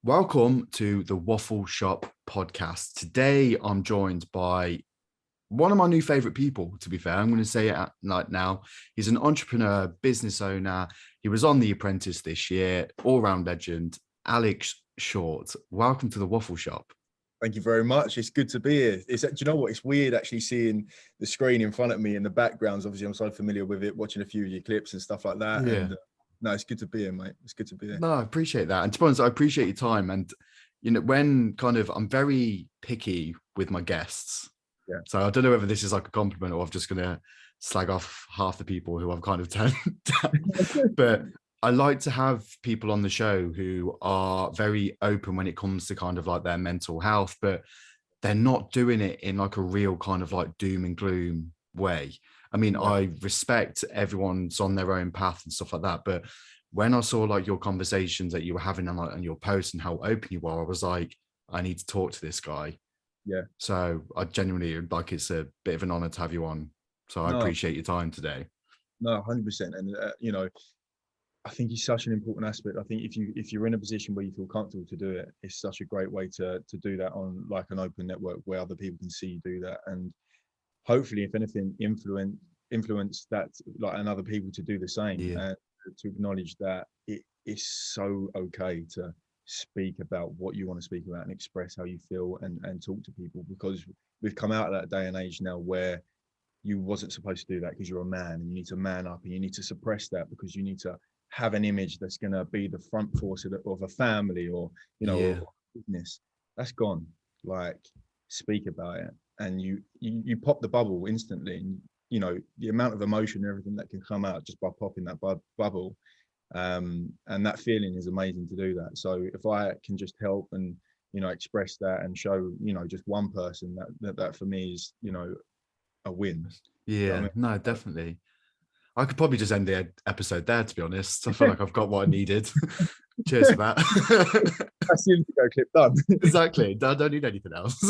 Welcome to the Waffle Shop podcast. Today, I'm joined by one of my new favorite people, to be fair. I'm going to say it like now. He's an entrepreneur, business owner. He was on The Apprentice this year, all-round legend, Alex Short. Welcome to the Waffle Shop. Thank you very much. It's good to be here. Do you know what? It's weird actually seeing the screen in front of me and the backgrounds. Obviously, I'm so familiar with it, watching a few of your clips and stuff like that. Yeah. And no, it's good to be here, mate. It's good to be here. No, I appreciate that. And to be honest, I appreciate your time. And, when I'm very picky with my guests. Yeah. So I don't know whether this is like a compliment or I'm just going to slag off half the people who I've kind of turned down. But I like to have people on the show who are very open when it comes to kind of like their mental health, but they're not doing it in like a real kind of like doom and gloom way. I mean, Yeah. I respect everyone's on their own path and stuff like that. But when I saw like your conversations that you were having on your posts and how open you are, I was like, I need to talk to this guy. Yeah. So I genuinely like, it's a bit of an honor to have you on. So I appreciate your time today. No, 100%. And, I think it's such an important aspect. I think if you're in a position where you feel comfortable to do it, it's such a great way to do that on like an open network where other people can see you do that. And hopefully, if anything, influence that like and other people to do the same. Yeah. And to acknowledge that it is so okay to speak about what you want to speak about and express how you feel and talk to people, because we've come out of that day and age now where you wasn't supposed to do that because you're a man and you need to man up and you need to suppress that because you need to have an image that's going to be the front force of a family or or business. That's gone. Like, speak about it, and you pop the bubble instantly. And the amount of emotion and everything that can come out just by popping that bubble, and that feeling is amazing to do that. So if I can just help and express that and show just one person, that for me is a win. Yeah. I mean, No, definitely. I could probably just end the episode there, to be honest. I feel like I've got what I needed. Cheers for that. That's the Indigo clip done. Exactly. I don't need anything else.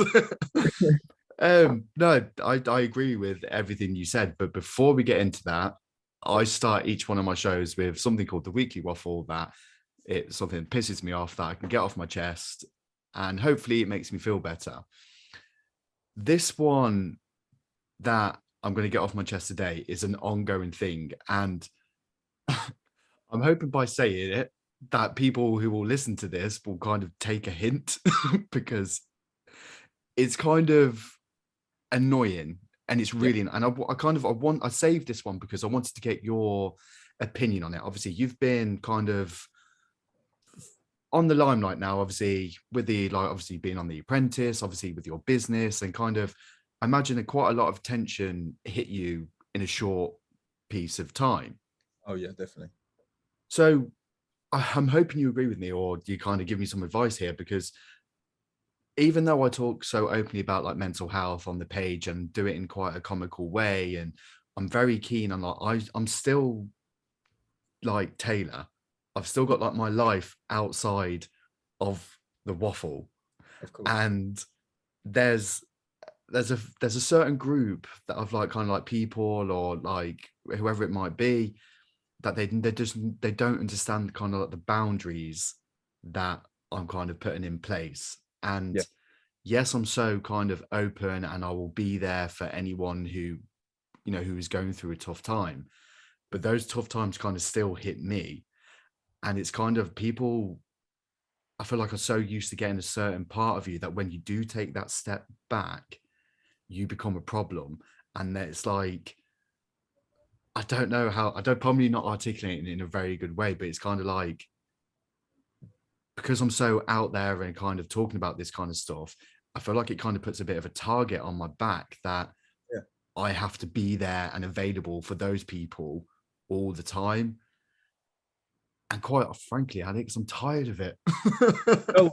No, I agree with everything you said. But before we get into that, I start each one of my shows with something called the Weekly Waffle, that it's something that pisses me off that I can get off my chest, and hopefully it makes me feel better. This one that I'm going to get off my chest today is an ongoing thing. And I'm hoping by saying it that people who will listen to this will kind of take a hint because it's kind of annoying and it's really, and I saved this one because I wanted to get your opinion on it. Obviously, you've been kind of on the limelight now, obviously, with the obviously being on The Apprentice, obviously with your business, and kind of, I imagine that quite a lot of tension hit you in a short piece of time. Oh yeah, definitely. So I'm hoping you agree with me, or you kind of give me some advice here, because even though I talk so openly about like mental health on the page and do it in quite a comical way, and I'm very keen on I'm still like Taylor. I've still got like my life outside of the waffle. Of course. And there's a certain group that I've like kind of like people or like whoever it might be that they don't understand kind of like the boundaries that I'm kind of putting in place. And yes, I'm so kind of open and I will be there for anyone who who is going through a tough time, but those tough times kind of still hit me. And it's kind of people, I feel like, are so used to getting a certain part of you that when you do take that step back, you become a problem. And that it's like, I don't know how, I don't, probably not articulating it in a very good way, but it's kind of like, because I'm so out there and kind of talking about this kind of stuff, I feel like it kind of puts a bit of a target on my back that I have to be there and available for those people all the time. And quite frankly, Alex, I'm tired of it. I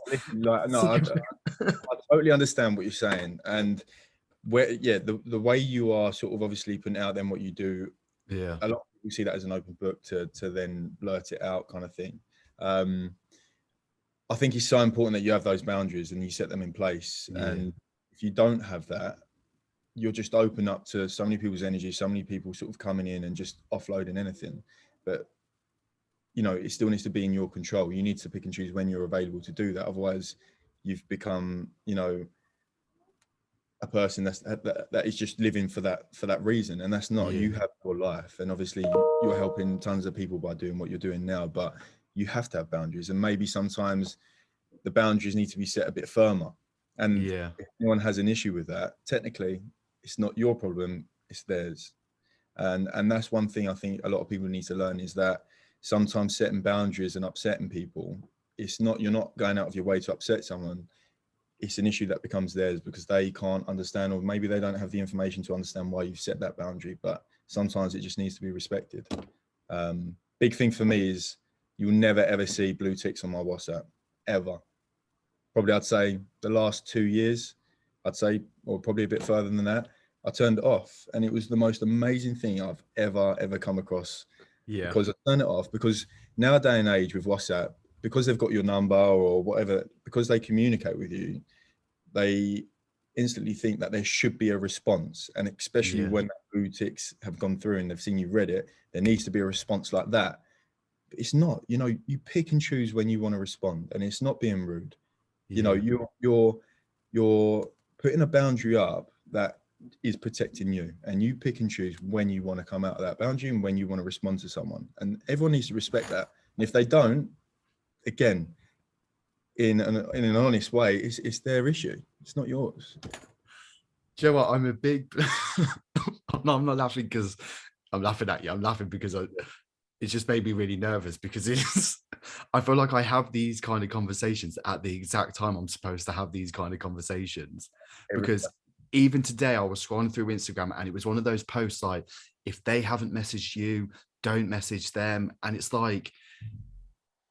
totally understand what you're saying, and the way you are sort of obviously putting out then what you do. Yeah, a lot of people see that as an open book to then blurt it out, kind of thing. I think it's so important that you have those boundaries and you set them in place. Yeah. And if you don't have that, you're just open up to so many people's energy, so many people sort of coming in and just offloading anything. But you know, it still needs to be in your control. You need to pick and choose when you're available to do that. Otherwise, you've become, you know, a person that is just living for that reason, and that's not. Yeah. You have your life, and obviously you're helping tons of people by doing what you're doing now. But you have to have boundaries, and maybe sometimes the boundaries need to be set a bit firmer. And Yeah. if anyone has an issue with that, technically, it's not your problem; it's theirs. And that's one thing I think a lot of people need to learn is that sometimes setting boundaries and upsetting people, it's not, you're not going out of your way to upset someone. It's an issue that becomes theirs because they can't understand, or maybe they don't have the information to understand why you've set that boundary. But sometimes it just needs to be respected. Big thing for me is you'll never ever see blue ticks on my WhatsApp, ever. Probably I'd say the last 2 years, I'd say, or probably a bit further than that, I turned it off, and it was the most amazing thing I've ever come across. Yeah. Because I turned it off because nowadays and age with WhatsApp, because they've got your number or whatever, because they communicate with you, they instantly think that there should be a response. And especially Yeah. when blue ticks have gone through and they've seen you read it, there needs to be a response like that. But it's not, you know, you pick and choose when you want to respond, and it's not being rude. You know, Yeah. you're putting a boundary up that is protecting you, and you pick and choose when you want to come out of that boundary and when you want to respond to someone, and everyone needs to respect that. And if they don't, again, in an honest way, it's their issue, it's not yours. Do you know what? I'm a big. I'm not laughing because I'm laughing at you. I'm laughing because it's just made me really nervous because it's. I feel like I have these kind of conversations at the exact time I'm supposed to have these kind of conversations. Every, Because even today, I was scrolling through Instagram and it was one of those posts like, if they haven't messaged you, don't message them. And it's like,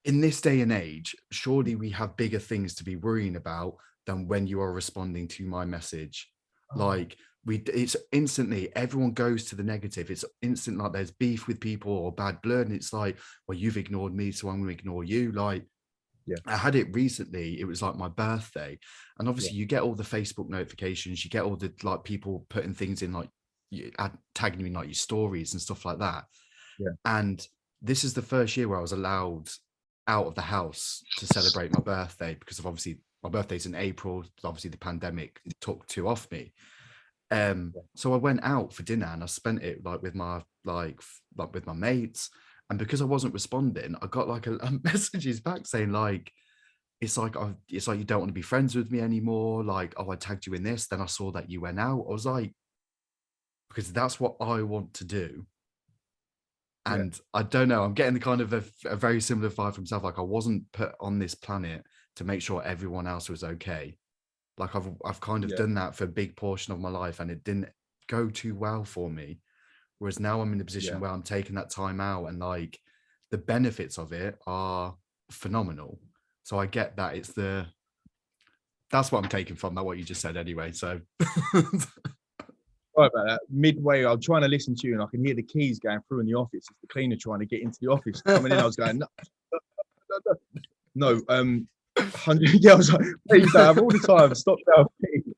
in this day and age, surely we have bigger things to be worrying about than when you are responding to my message. Like it's instantly everyone goes to the negative. It's instant, like there's beef with people or bad blood, and it's like, well, you've ignored me, so I'm going to ignore you. Like yeah, I had it recently. It was like my birthday, and yeah, obviously you get all the Facebook notifications, you get all the like people putting things in, like tagging you in like your stories and stuff like that. yeah, And this is the first year where I was allowed out of the house to celebrate my birthday, because of obviously my birthday's in April. Obviously the pandemic took two off me. So I went out for dinner and I spent it like with my with my mates. And because I wasn't responding, I got like a messages back saying like, it's like you don't want to be friends with me anymore. Like, oh, I tagged you in this. Then I saw that you went out. I was like, because that's what I want to do. yeah, And I don't know, I'm getting the kind of a very similar vibe from myself. Like I wasn't put on this planet to make sure everyone else was okay. Like I've kind of yeah, done that for a big portion of my life and it didn't go too well for me. Whereas now I'm in a position yeah, where I'm taking that time out and like the benefits of it are phenomenal. So I get that that's what I'm taking from that, what you just said anyway. So sorry about that. Midway, I'm trying to listen to you, and I can hear the keys going through in the office. It's the cleaner trying to get into the office. Coming in, I was going, no, no, 100. Yeah, I was like, please, Dave, all the time. Stop now, please.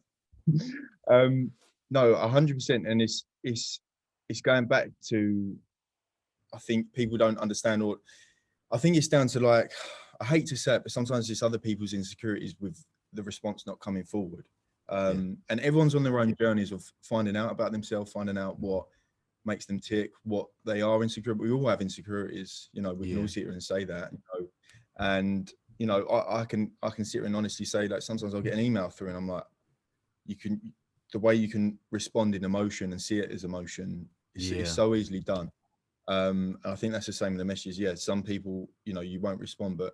No, 100%, and it's going back to, I think people don't understand, or I think it's down to like, I hate to say it, but sometimes it's other people's insecurities with the response not coming forward. yeah, And everyone's on their own journeys of finding out about themselves, finding out what makes them tick, what they are insecure. We all have insecurities, you know, we can all yeah, sit here and say that, you know, and, you know, I can sit here and honestly say that sometimes I'll get an email through and I'm like, the way you can respond in emotion and see it as emotion, it's yeah, so easily done. And I think that's the same with the messages. Yeah, some people, you know, you won't respond, but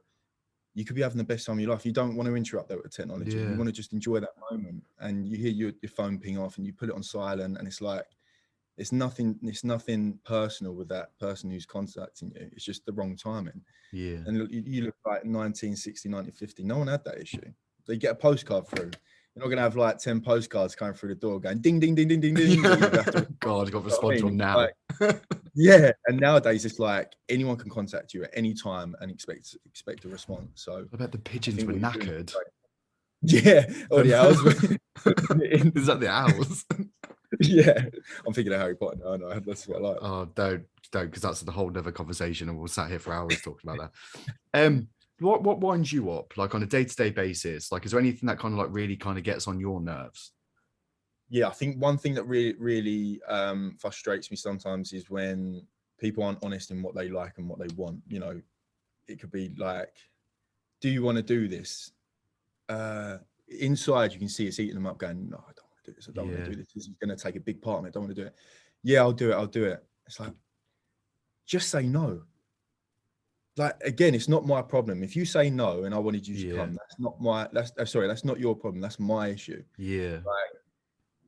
you could be having the best time of your life. You don't want to interrupt that with technology. You yeah, want to just enjoy that moment. And you hear your phone ping off and you put it on silent, and it's like, it's nothing personal with that person who's contacting you. It's just the wrong timing. yeah. And you look like 1960, 1950. No one had that issue. So you get a postcard through. You're not going to have like 10 postcards coming through the door going ding, ding, ding, ding, ding, ding. That you have to, God, I got to you know what I respond to mean? them now. Like, yeah. And nowadays it's like anyone can contact you at any time and expect a response. So I bet the I pigeons think were what you're doing is knackered. great. Yeah. Oh, the owls. Is that the owls? Yeah. I'm thinking of Harry Potter. No, that's what I like. Oh, don't. don't, because that's a whole other conversation, and we'll sat here for hours talking about that. What winds you up, like on a day-to-day basis? Like, is there anything that kind of like really kind of gets on your nerves? Yeah, I think one thing that really frustrates me sometimes is when people aren't honest in what they like and what they want. You know, it could be like, do you want to do this? Inside you can see it's eating them up, going, no, I don't want to do this. I don't want to do this. This is going to take a big part of me. I don't want to do it. Yeah, I'll do it. I'll do it. It's like, just say no. Like, again, it's not my problem. If you say no and I wanted you to come, that's not my, that's not your problem. That's my issue. Yeah. Like,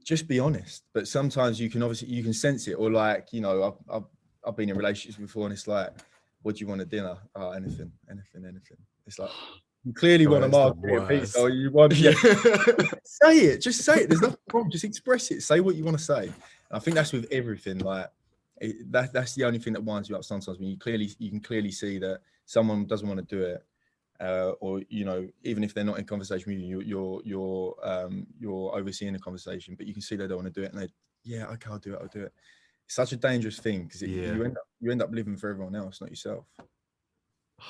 just be honest. But sometimes you can sense it, or like, you know, I've been in relationships before, and it's like, what do you want at dinner? Oh, anything. It's like, you clearly want a margarita pizza, or you want, yeah. say it. Just say it. There's nothing wrong. Just express it. Say what you want to say. And I think that's with everything. Like, that's the only thing that winds you up sometimes, when you can clearly see that someone doesn't want to do it, or, you know, even if they're not in conversation with you, you're overseeing the conversation, but you can see they don't want to do it, and okay, I'll do it. It's such a dangerous thing, because you end up living for everyone else, not yourself. I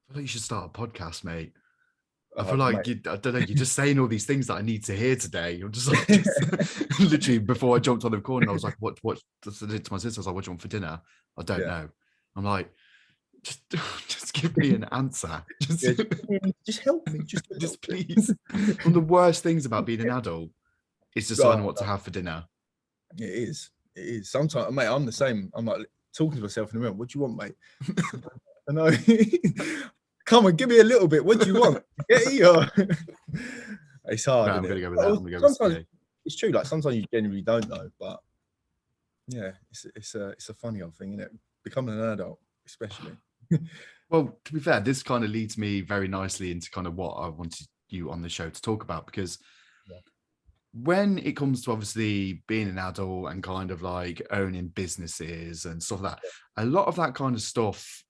feel like you should start a podcast, mate. I Oh, feel like mate. I don't know. You're just saying all these things that I need to hear today. I'm just like, literally before I jumped on the call, and I was like, "What?" To my sister, I was like, "What do you want for dinner?" I don't know. I'm like, just give me an answer. Just help me. Just please. One of the worst things about being an adult is deciding what to have for dinner. It is. Sometimes, mate, I'm the same. I'm like talking to myself in the room. What do you want, mate? I know. Come on, give me a little bit. What do you want? It's hard. No, I'm gonna go with that. I'm gonna go with sometimes it's true. Like, sometimes you genuinely don't know, but yeah, it's a funny old thing, isn't it? Becoming an adult, especially. Well, to be fair, this kind of leads me very nicely into kind of what I wanted you on the show to talk about, because when it comes to obviously being an adult and kind of like owning businesses and stuff like that, a lot of that kind of stuff,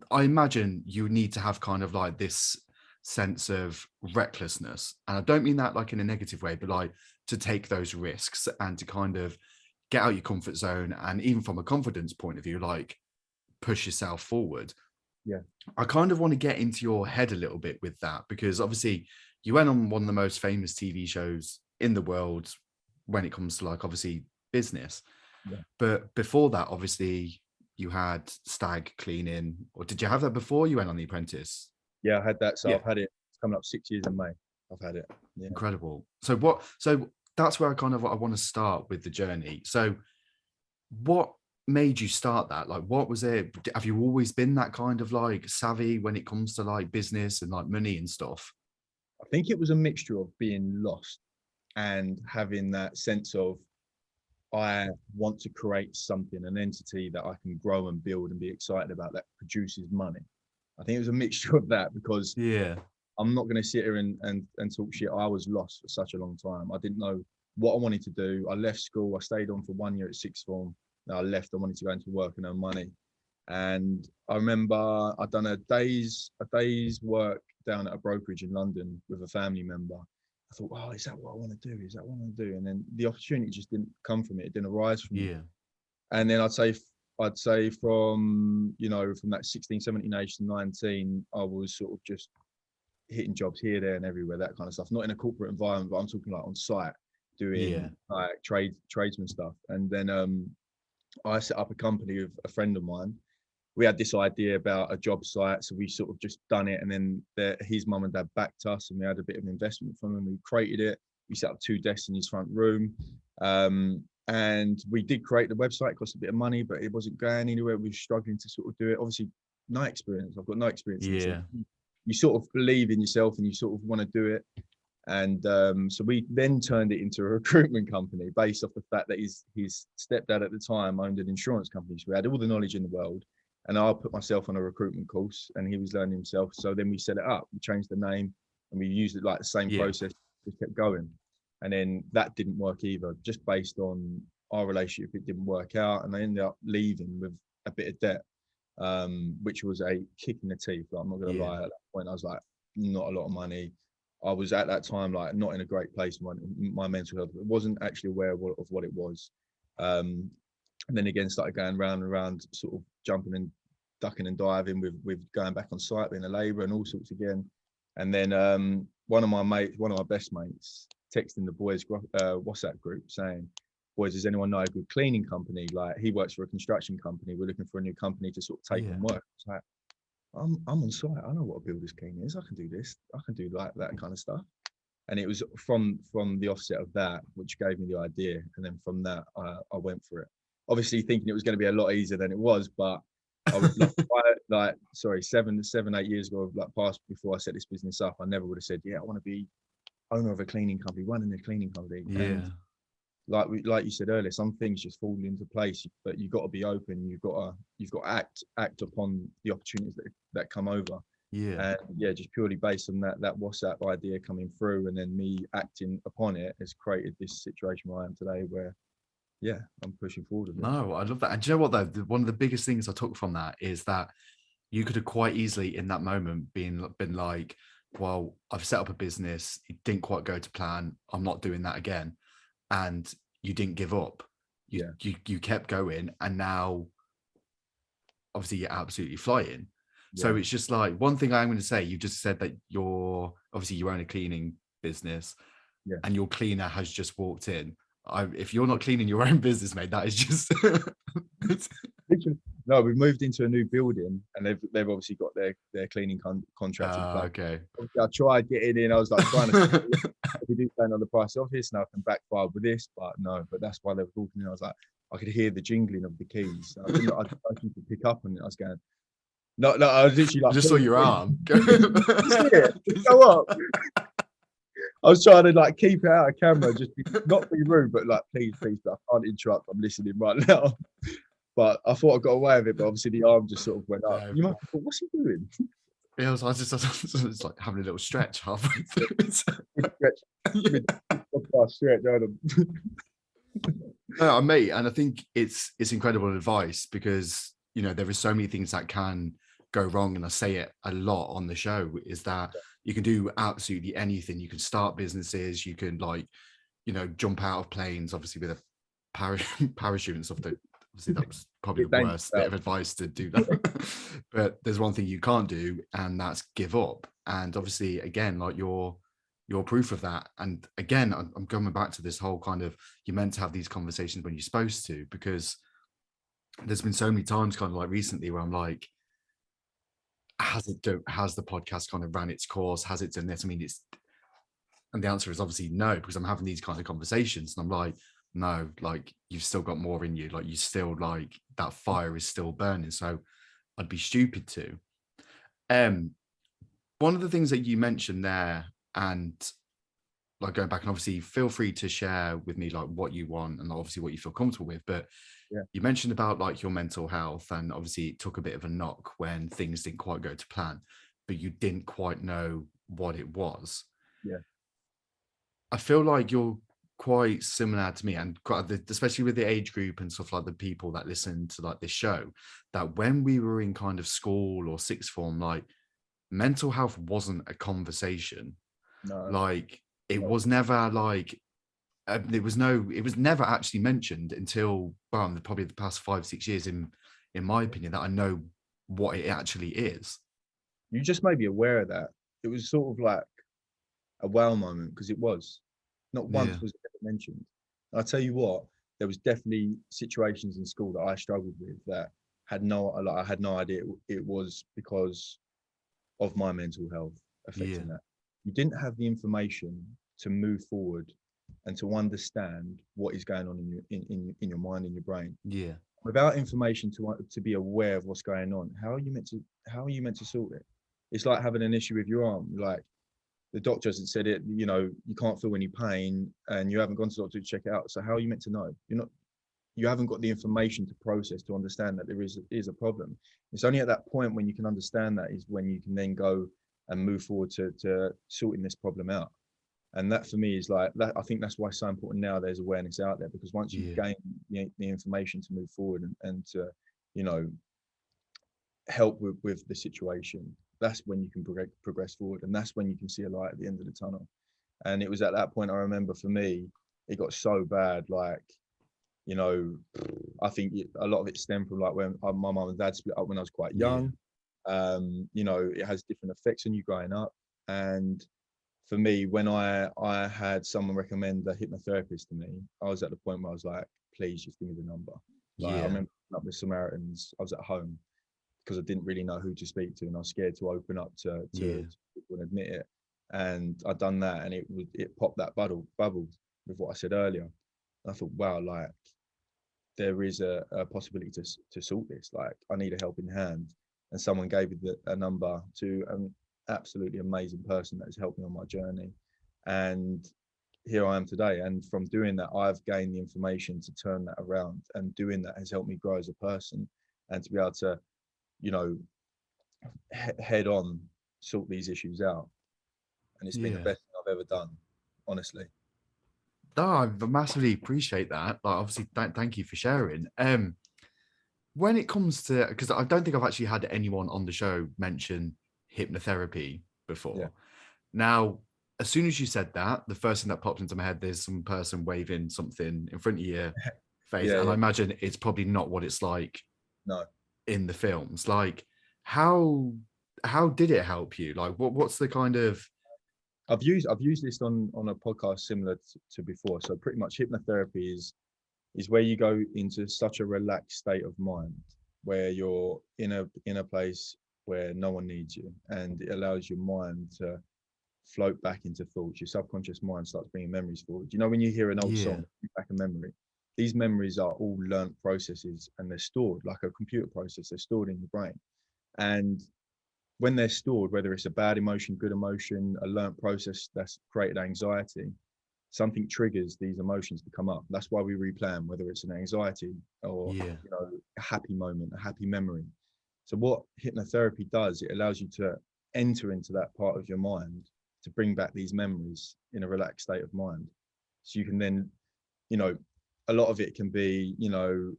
I imagine you need to have kind of like this sense of recklessness. And I don't mean that like in a negative way, but like to take those risks and to kind of get out your comfort zone. And even from a confidence point of view, like push yourself forward. Yeah. I kind of want to get into your head a little bit with that, because obviously you went on one of the most famous TV shows in the world when it comes to like obviously business. Yeah. But before that, obviously you had Stag Cleaning, or did you have that before you went on The Apprentice? Yeah, I had that. So I've had it. It's coming up 6 years in May. I've had it. Yeah. Incredible. So that's where I want to start with the journey. So what made you start that? Like, what was it? Have you always been that kind of like savvy when it comes to like business and like money and stuff? I think it was a mixture of being lost and having that sense of, I want to create something, an entity that I can grow and build and be excited about, that produces money. I think it was a mixture of that, because I'm not going to sit here and talk shit. I was lost for such a long time. I didn't know what I wanted to do. I left school. I stayed on for 1 year at sixth form. Then I left. I wanted to go into work and earn money. And I remember I'd done a day's work down at a brokerage in London with a family member. I thought, oh, is that what I want to do? Is that what I want to do? And then the opportunity just didn't come from it. It didn't arise from it. And then I'd say from, you know, from that 16, 17 age to 19, I was sort of just hitting jobs here, there and everywhere, that kind of stuff. Not in a corporate environment, but I'm talking like on site, doing like tradesman stuff. And then I set up a company with a friend of mine. We had this idea about a job site, so we sort of just done it, and then his mum and dad backed us, and we had a bit of investment from them. We created it. We set up 2 desks in his front room, and we did create the website. It cost a bit of money, but it wasn't going anywhere. We were struggling to sort of do it. Obviously, no experience. I've got no experience. You sort of believe in yourself, and you sort of want to do it. And so we then turned it into a recruitment company based off the fact that his stepdad at the time owned an insurance company. So we had all the knowledge in the world. And I put myself on a recruitment course, and he was learning himself. So then we set it up. We changed the name, and we used it like the same process. Just kept going. And then that didn't work either, just based on our relationship. It didn't work out, and I ended up leaving with a bit of debt, which was a kick in the teeth. Like, I'm not going to lie. At that point, I was like, not a lot of money. I was at that time like not in a great place. My mental health, I wasn't actually aware of what it was. and then again started going round and round, sort of jumping and ducking and diving with going back on site, being a labourer and all sorts again. And then one of my best mates, texting the boys WhatsApp group saying, "Boys, does anyone know a good cleaning company? Like, he works for a construction company. We're looking for a new company to sort of take Yeah. on work." It's like, I'm on site. I know what a builder's cleaning is. I can do this. I can do like that kind of stuff. And it was from the offset of that which gave me the idea, and then from that I went for it. Obviously thinking it was going to be a lot easier than it was, but I would like sorry, 7-8 years ago, like past before I set this business up, I never would have said, yeah, I want to be owner of a cleaning company, running a cleaning company. Yeah. And like you said earlier, some things just fall into place, but you've got to be open. You've got to act upon the opportunities that come over. Yeah. And yeah, just purely based on that WhatsApp idea coming through, and then me acting upon it, has created this situation where I am today, where yeah, I'm pushing forward with it. No, I love that. And do you know what though? One of the biggest things I took from that is that you could have quite easily in that moment been like, well, I've set up a business, it didn't quite go to plan, I'm not doing that again. And you didn't give up. Yeah, You kept going, and now obviously you're absolutely flying. So yeah, it's just like, one thing I'm going to say, you just said that you own a cleaning business, yeah. and your cleaner has just walked in. If you're not cleaning your own business, mate, that is just No, we've moved into a new building, and they've obviously got their cleaning contract in place. okay. Obviously, I tried getting in. I was like trying to if we do stand on the price of this, now I can backfire with this, but no. But that's why they were talking. And I was like, I could hear the jingling of the keys. I couldn't. I couldn't pick up on it. I was going, no, no. I was literally I like, just saw please, your please, arm. see it, go up. I was trying to like keep it out of camera, just not be rude, but like, please, but I can't interrupt. I'm listening right now. But I thought I got away with it, but obviously the arm just sort of went up. No. You might have thought, what's he doing? Yeah, I was just like having a little stretch halfway through. Stretch, No, mate, and I think it's incredible advice, because there is so many things that can go wrong, and I say it a lot on the show, is that you can do absolutely anything. You can start businesses, you can jump out of planes, obviously with a parachute and stuff. Obviously that was probably the worst bit of advice to do that. But there's one thing you can't do, and that's give up. And obviously, again, like you're proof of that. And again, I'm going back to this whole kind of, you're meant to have these conversations when you're supposed to, because there's been so many times kind of like recently where I'm like, has the podcast kind of ran its course? Has it done this? I mean, and the answer is obviously no, because I'm having these kind of conversations, and I'm like, no, like you've still got more in you. Like you still, like, that fire is still burning. So I'd be stupid to. One of the things that you mentioned there, and like going back, and obviously feel free to share with me like what you want and obviously what you feel comfortable with, but Yeah, you mentioned about like your mental health, and obviously it took a bit of a knock when things didn't quite go to plan, but you didn't quite know what it was. yeah, I feel like you're quite similar to me, and especially with the age group and stuff, like the people that listen to like this show, that when we were in kind of school or sixth form, like mental health wasn't a conversation. no, Like it no. was never like, it was never actually mentioned until, well, probably the past 5-6 years, in my opinion, that I know what it actually is. You just made me aware of that. It was sort of like a wow moment, because it was not Yeah. once was it ever mentioned. I'll tell you what, there was definitely situations in school that I struggled with that I had no idea it was because of my mental health Yeah. affecting that. You didn't have the information to move forward and to understand what is going on in your mind, in your brain. Yeah. Without information to be aware of what's going on, how are you meant to sort it? It's like having an issue with your arm. Like, the doctor hasn't said it, you can't feel any pain, and you haven't gone to the doctor to check it out. So how are you meant to know? You haven't got the information to process to understand that there is a problem. It's only at that point when you can understand that is when you can then go and move forward to sorting this problem out. And that for me is like that. I think that's why it's so important now there's awareness out there, because once you Yeah. gain the information to move forward and to, you know, help with the situation, that's when you can progress forward, and that's when you can see a light at the end of the tunnel. And it was at that point, I remember, for me, it got so bad, like You know, I think a lot of it stemmed from like when my mum and dad split up when I was quite Yeah. young. You know, it has different effects on you growing up. And for me, when I had someone recommend a hypnotherapist to me, I was at the point where I was like, please just give me the number. Like I Yeah. remember up with Samaritans, I was at home because I didn't really know who to speak to, and I was scared to open up to Yeah. people and admit it. And I'd done that, and it popped that bubble with what I said earlier. And I thought, wow, like there is a possibility to sort this. Like I need a helping hand, and someone gave me a number to an absolutely amazing person that has helped me on my journey, and here I am today. And from doing that, I've gained the information to turn that around, and doing that has helped me grow as a person, and to be able to, you know, head on sort these issues out. And it's been the Yeah. best thing I've ever done, honestly. No, I massively appreciate that. Like, obviously, thank you for sharing. When it comes to, because I don't think I've actually had anyone on the show mention hypnotherapy Yeah, before. Now, as soon as you said that, the first thing that popped into my head, there's some person waving something in front of your face, yeah, and I yeah. imagine it's probably not what it's like No, in the films. Like, how how did it help you? Like, what's the kind of I've used this on a podcast similar to before. So pretty much hypnotherapy is where you go into such a relaxed state of mind where you're in a place where no one needs you, and it allows your mind to float back into thoughts. Your subconscious mind starts bringing memories forward. You know, when you hear an old yeah, song, back a memory, these memories are all learnt processes, and they're stored like a computer process. They're stored in your brain, and when they're stored, whether it's a bad emotion, good emotion, a learnt process that's created anxiety, something triggers these emotions to come up. That's why we replay them, whether it's an anxiety or, yeah, you know, a happy moment, a happy memory. So what hypnotherapy does, it allows you to enter into that part of your mind to bring back these memories in a relaxed state of mind. So you can then, you know, a lot of it can be, you know,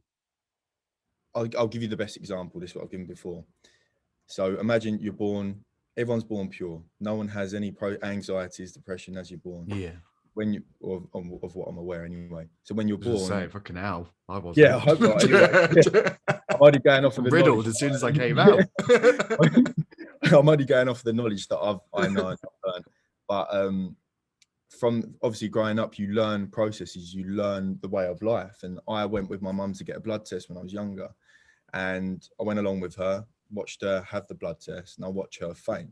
I'll give you the best example. This is what I've given before. So imagine you're born, everyone's born pure. No one has any anxieties, depression as you're born. yeah. When you, of what I'm aware anyway. So when you're Just say, born, fucking hell, I yeah, wasn't. I hope not. Anyway, yeah, I'm only going off of the knowledge. Riddled as soon as I came Yeah, out. I'm only going off of the knowledge that I know and I've learned. But from obviously growing up, you learn processes, you learn the way of life. And I went with my mum to get a blood test when I was younger, and I went along with her, watched her have the blood test, and I watched her faint.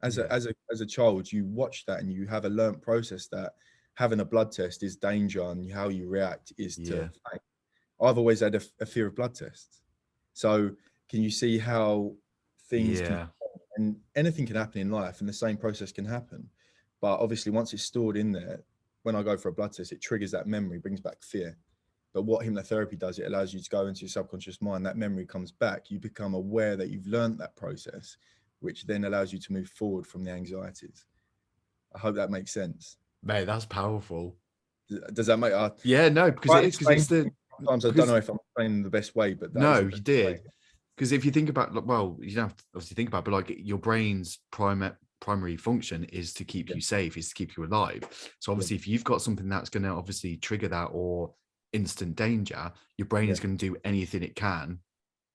Yeah, As a child, you watch that and you have a learnt process that having a blood test is danger, and how you react is to yeah, faint. I've always had a fear of blood tests. So can you see how things can, yeah, and anything can happen in life, and the same process can happen. But obviously, once it's stored in there, when I go for a blood test, it triggers that memory, brings back fear. But what hypnotherapy does, it allows you to go into your subconscious mind. That memory comes back. You become aware that you've learned that process, which then allows you to move forward from the anxieties. I hope that makes sense. mate, that's powerful. Does that make? Yeah, no, because Try it and is because explain it's the sometimes I don't know because if I'm explaining the best way, but that is no, the you best way. did. Because if you think about, like, well, you don't have to obviously think about, it, but like your brain's primary function is to keep Yeah, you safe, is to keep you alive. So yeah, obviously, if you've got something that's going to obviously trigger that or instant danger, your brain yeah, is going to do anything it can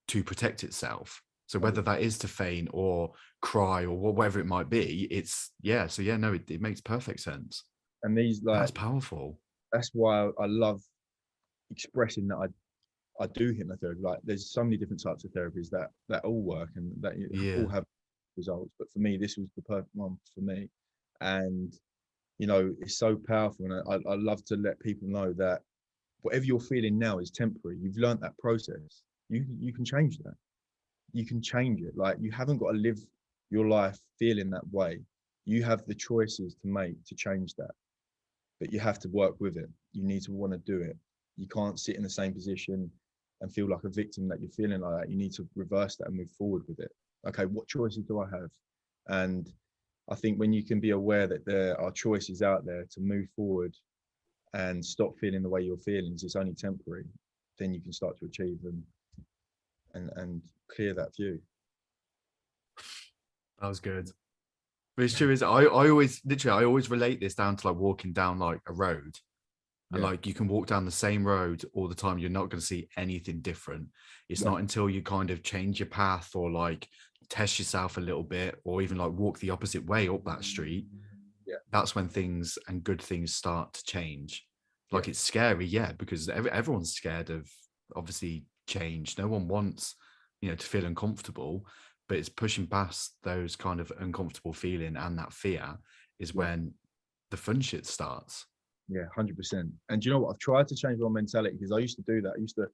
to protect itself. So whether 100%. that is to feign or cry or whatever it might be, it's yeah. So yeah, no, it makes perfect sense. And these That's like powerful. that's why I love expressing that I do hypnotherapy. Like there's so many different types of therapies that all work and that all Yeah, have results. But for me, this was the perfect one for me. And you know, it's so powerful. And I love to let people know that whatever you're feeling now is temporary. You've learned that process. You can change that. You can change it. Like you haven't got to live your life feeling that way. You have the choices to make to change that, but you have to work with it. You need to want to do it. You can't sit in the same position and feel like a victim that you're feeling like that. You need to reverse that and move forward with it. Okay, what choices do I have? And I think when you can be aware that there are choices out there to move forward and stop feeling the way you're feeling, it's only temporary, then you can start to achieve and clear that view. that was good. But it's true, is I always literally I always relate this down to like walking down like a road. And Yeah. like you can walk down the same road all the time, you're not going to see anything different. It's Yeah. not until you kind of change your path or like test yourself a little bit, or even like walk the opposite way up that street, Yeah. that's when things and good things start to change. Yeah. Like it's scary, yeah, because everyone's scared of obviously change. No one wants, to feel uncomfortable, but it's pushing past those kind of uncomfortable feeling and that fear is Yeah. when the fun shit starts. Yeah. 100%. And do you know what? I've tried to change my mentality, because I used to do that. I used to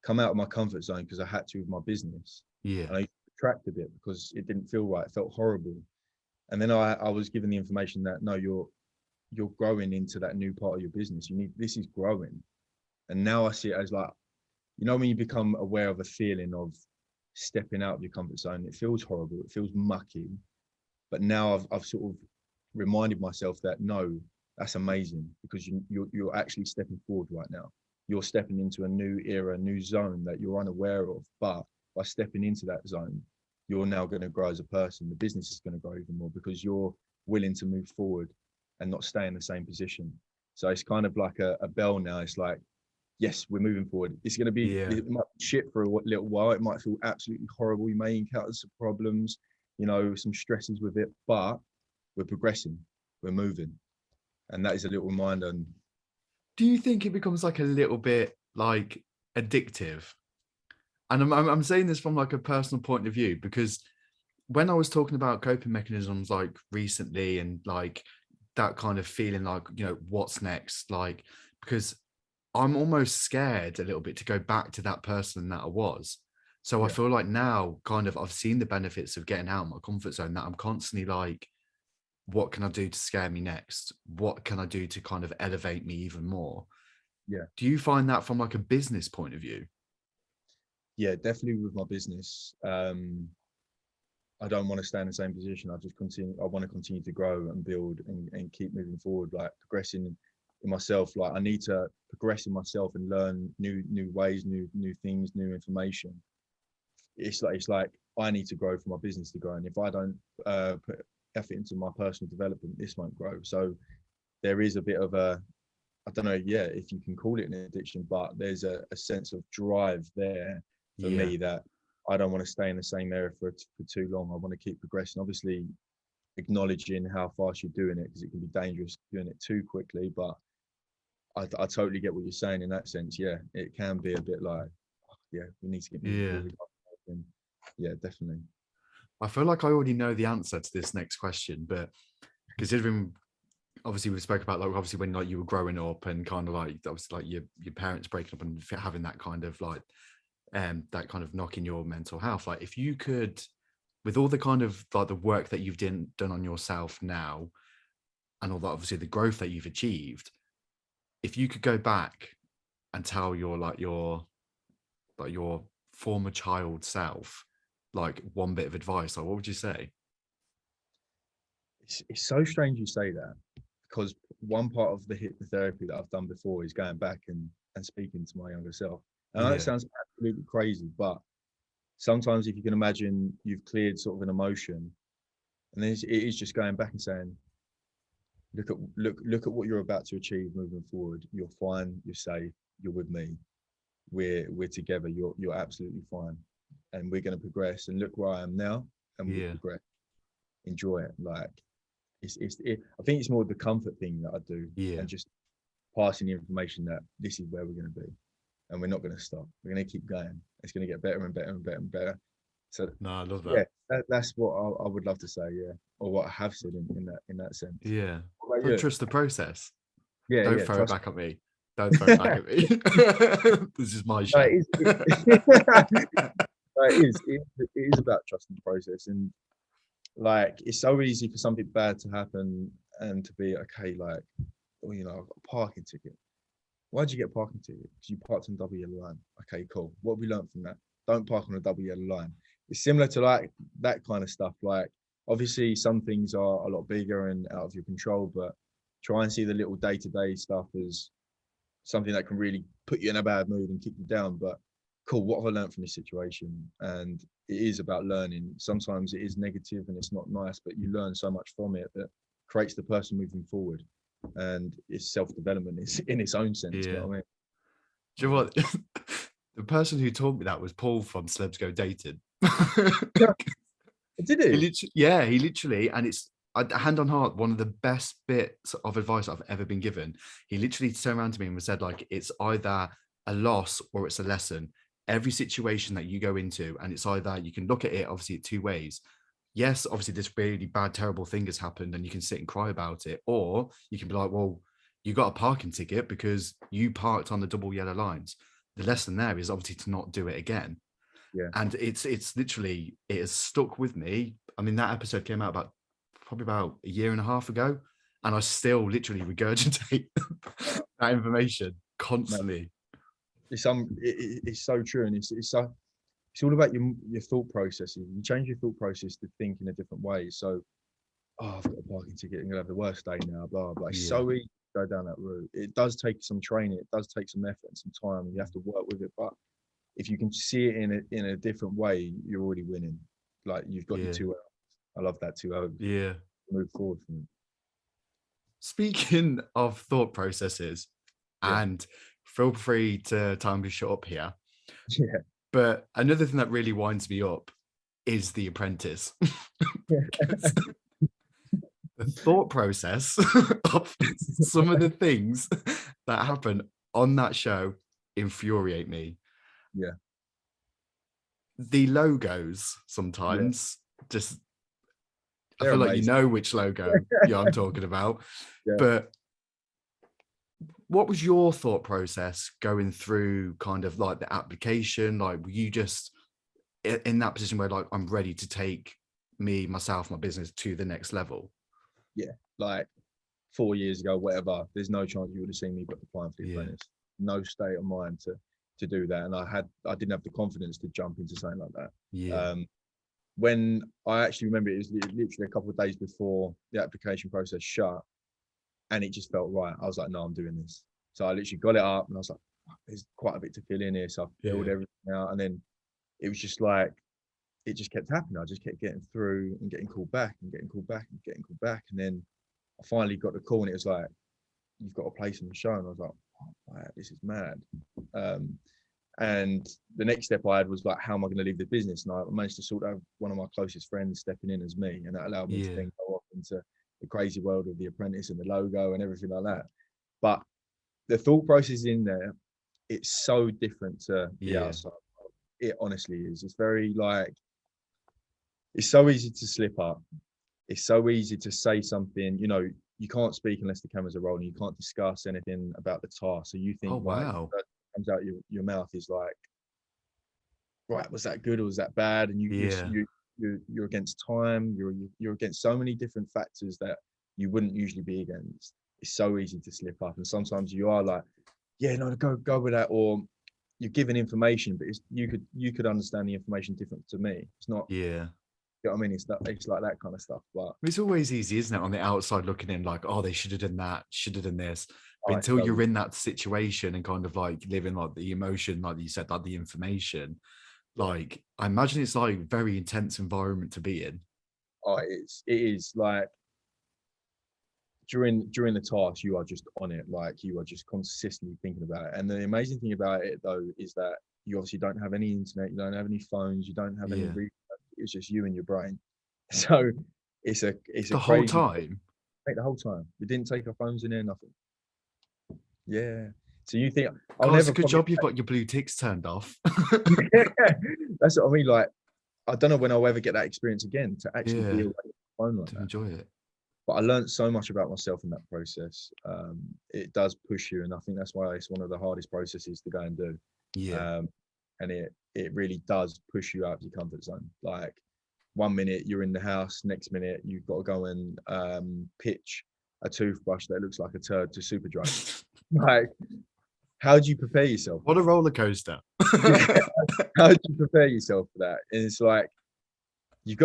come out of my comfort zone because I had to with my business. Yeah. And I used to retract a bit because it didn't feel right. It felt horrible. And then I was given the information that no, you're growing into that new part of your business. This is growing. And now I see it as like, when you become aware of a feeling of stepping out of your comfort zone, it feels horrible. It feels mucky. But now I've sort of reminded myself that no, that's amazing, because you're actually stepping forward right now. You're stepping into a new era, a new zone that you're unaware of. But by stepping into that zone, you're now going to grow as a person. The business is going to grow even more because you're willing to move forward and not stay in the same position. So it's kind of like a bell now. It's like, yes, we're moving forward. It's going to be, Yeah. it might be shit for a little while. It might feel absolutely horrible. You may encounter some problems, some stresses with it, but we're progressing, we're moving. And that is a little reminder. And Do you think it becomes like a little bit like addictive? And I'm saying this from like a personal point of view, because when I was talking about coping mechanisms like recently and like that kind of feeling like, what's next? Like, because I'm almost scared a little bit to go back to that person that I was. So I yeah, feel like now kind of I've seen the benefits of getting out of my comfort zone, that I'm constantly like, what can I do to scare me next? What can I do to kind of elevate me even more? yeah, Do you find that from like a business point of view? yeah, definitely with my business. I don't want to stay in the same position. I want to continue to grow and build and keep moving forward, like progressing in myself. Like I need to progress in myself and learn new ways, new things, new information. It's like I need to grow for my business to grow. And if I don't put effort into my personal development, this won't grow. So there is a bit of a, I don't know, yeah, if you can call it an addiction, but there's a sense of drive there for Yeah. me that I don't want to stay in the same area for too long. I want to keep progressing. Obviously, acknowledging how fast you're doing it, because it can be dangerous doing it too quickly. But I totally get what you're saying in that sense. Yeah, it can be a bit like, yeah, we need to get moving Yeah. forward. And yeah, definitely. I feel like I already know the answer to this next question, but considering obviously we spoke about like obviously when like you were growing up and kind of like obviously like your parents breaking up and having that kind of like that kind of knock in your mental health, like if you could, with all the kind of like the work that you've done on yourself now and all that, obviously the growth that you've achieved, if you could go back and tell your former child self like one bit of advice, like what would you say? It's so strange you say that, because one part of the hypnotherapy that I've done before is going back and speaking to my younger self. And that Yeah. sounds absolutely crazy, but sometimes if you can imagine you've cleared sort of an emotion, and then it is just going back and saying, look at what you're about to achieve moving forward. You're fine, you're safe, you're with me. We're together, you're absolutely fine. And we're gonna progress. And look where I am now, and we'll Yeah. progress. Enjoy it. Like I think it's more the comfort thing that I do, Yeah. and just passing the information that this is where we're going to be, and we're not going to stop. We're going to keep going. It's going to get better and better and better and better. So No, I love yeah, that. that's what I would love to say. Yeah, or what I have said in that sense. Yeah. What about Don't you? trust the process. Yeah, Don't yeah. throw it Trust. back at me. Don't throw it back at me. This is my No, show. it is about trusting the process. And like it's so easy for something bad to happen and to be okay, like, oh, I've got a parking ticket. Why'd you get a parking ticket? Because you parked on a double yellow line. Okay, cool. What have we learned from that? Don't park on a double yellow line. It's similar to like that kind of stuff. Like obviously some things are a lot bigger and out of your control, but try and see the little day-to-day stuff as something that can really put you in a bad mood and kick you down. But cool, what have I learned from this situation? And it is about learning. Sometimes it is negative and it's not nice, but you learn so much from it that creates the person moving forward. and it's self-development. It's in its own sense. You Yeah. know what I mean? Do you know what? The person who taught me that was Paul from Celebs Go Dating. Yeah. Did He he? literally, yeah, he literally, and it's hand on heart, one of the best bits of advice I've ever been given. He literally turned around to me and said, like, it's either a loss or it's a lesson. Every situation that you go into, and it's either you can look at it obviously two ways. Yes, obviously this really bad, terrible thing has happened, and you can sit and cry about it, or you can be like, well, you got a parking ticket because you parked on the double yellow lines. The lesson there is obviously to not do it again. Yeah. And it's literally, it has stuck with me. I mean, that episode came out probably about a year and a half ago, and I still literally regurgitate that information No, constantly. it's so true, and it's all about your thought processes. You change your thought process to think in a different way. So, oh, I've got a parking ticket. I'm gonna have the worst day now. Blah blah. It's Yeah, so easy to go down that route. It does take some training. It does take some effort and some time. You have to work with it. But if you can see it in a different way, you're already winning. Like you've got your yeah, 2 hours. I love that 2 hours. yeah. Move forward from it. Speaking of thought processes, Yeah, and feel free to time to shut up here, yeah, but another thing that really winds me up is The Apprentice. yeah. 'Cause the thought process of some of the things that happen on that show infuriate me. Yeah, The logos yeah. sometimes just, I They're feel like you amazing. know which logo, yeah, I'm talking about. Yeah. But what was your thought process going through kind of like the application? Like, were you just in that position where like I'm ready to take myself, my business to the next level? Yeah, like 4 years ago, whatever, there's no chance you would have seen me applying for the Yeah, apprentice. No state of mind to do that. And I didn't have the confidence to jump into something like that. yeah, When I actually remember it was literally a couple of days before the application process shut, and it just felt right. I was like, no, I'm doing this. So I literally got it up and I was like, there's quite a bit to fill in here. So I filled yeah, everything out. And then it was just like, it just kept happening. I just kept getting through and getting called back and getting called back and getting called back. And then I finally got the call and it was like, you've got a place on the show. And I was like, oh, wow, this is mad. Um, and the next step I had was like, how am I going to leave the business? And I managed to sort out one of my closest friends stepping in as me. And that allowed me to yeah, then go off into the crazy world of the apprentice and the logo and everything like that. But the thought process in there, it's so different to the yeah. outside. It honestly is. It's very like, it's so easy to slip up. It's so easy to say something, you can't speak unless the cameras are rolling. You can't discuss anything about the task. So you Oh, think like wow. that comes out your mouth is like, right, was that good or was that bad? And Yeah. you're against time. You're against so many different factors that you wouldn't usually be against. It's so easy to slip up, and sometimes you are like, yeah, no, go with that, or you're giving information, but you could understand the information different to me. It's not, Yeah. you know what I mean? It's like that kind of stuff. But It's always easy, isn't it, on the outside looking in, like, oh, they should have done that, should have done this. But oh, it's until so you're in that situation and kind of like living like the emotion, like you said, like the information, yeah. like I imagine it's like very intense environment to be in. Oh, it is like during the task, you are just on it, like you are just consistently thinking about it. And the amazing thing about it though is that you obviously don't have any internet, you don't have any phones, you don't have any Yeah. it's just you and your brain. So it's a The whole crazy time. take the whole time. We didn't take our phones in there, nothing. Yeah. So you think I'll God, it's a never good probably job you've got your blue ticks turned off. that's what I mean. Like I don't know when I'll ever get that experience again to actually be Yeah. away from the phone like To that. enjoy it. But I learned so much about myself in that process. It does push you, and I think that's why it's one of the hardest processes to go and do. Yeah. Um, and it really does push you out of your comfort zone. Like 1 minute you're in the house, next minute you've got to go and pitch a toothbrush that looks like a turd to Superdrug. Like, how do you prepare yourself for What a that? roller coaster. Yeah, how do you prepare yourself for that? And it's like you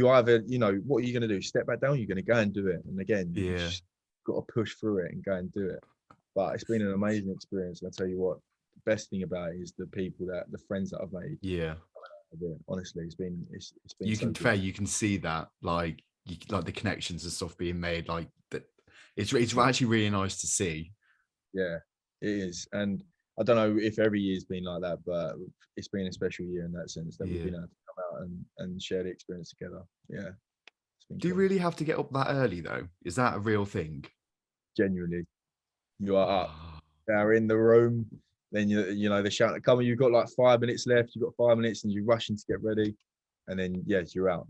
either what are you going to do? Step back down. You're going to go and do it, and again you Yeah. just got to push through it and go and do it. But it's been an amazing experience, and I tell you what, the best thing about it is the friends that I've made. Yeah. Honestly, it's been You so can good. fair, you can see that like like the connections and stuff being made, like that It's actually really nice to see. Yeah, it is. And I don't know if every year's been like that, but it's been a special year in that sense that we've Yeah. been able to come out and share the experience together. Yeah, it's been Do you cool. really have to get up that early though? Is that a real thing? Genuinely, you are up, Oh, they're in the room, then they're shouting, come on, you've got like 5 minutes left, you've got 5 minutes, and you're rushing to get ready. And then, yes, you're out.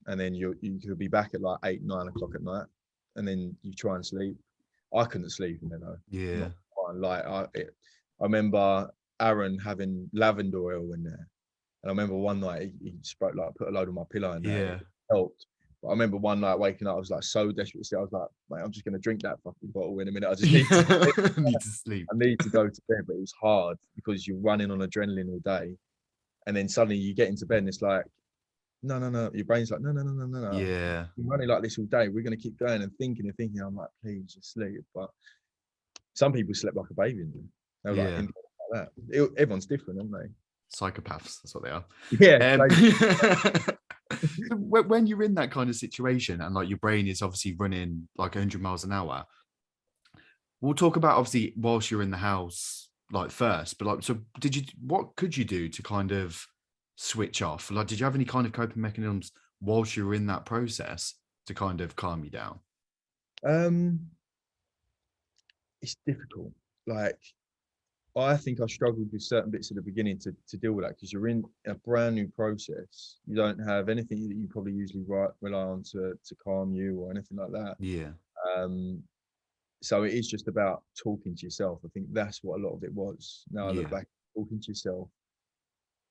And then you could be back at like 8, 9 o'clock at night. And then you try and sleep. I couldn't sleep, yeah. not fine. I remember Aaron having lavender oil in there. And I remember one night he spoke, like, put a load on my pillow and that. Yeah. It helped. But I remember one night waking up, I was like so desperate to sleep. I was like, mate, I'm just going to drink that fucking bottle in a minute. I just need to sleep. Need to sleep. I need to go to bed. But it was hard because you're running on adrenaline all day. And then suddenly you get into bed and it's like, no. Your brain's like, no. Yeah. We're running like this all day. We're going to keep going and thinking. I'm like, please just sleep. But some people slept like a baby in there. They were like, Yeah. like that. Everyone's different, aren't they? Psychopaths, that's what they are. Yeah. So when you're in that kind of situation and like your brain is obviously running like 100 miles an hour, we'll talk about obviously whilst you're in the house like first, but like, so what could you do to kind of switch off? Like, did you have any kind of coping mechanisms whilst you were in that process to kind of calm you down? It's difficult. Like, I think I struggled with certain bits at the beginning to deal with that because you're in a brand new process. You don't have anything that you probably usually rely on to calm you or anything like that. Yeah. Um, so it is just about talking to yourself. I think that's what a lot of it was. Now I look Yeah. back, talking to yourself,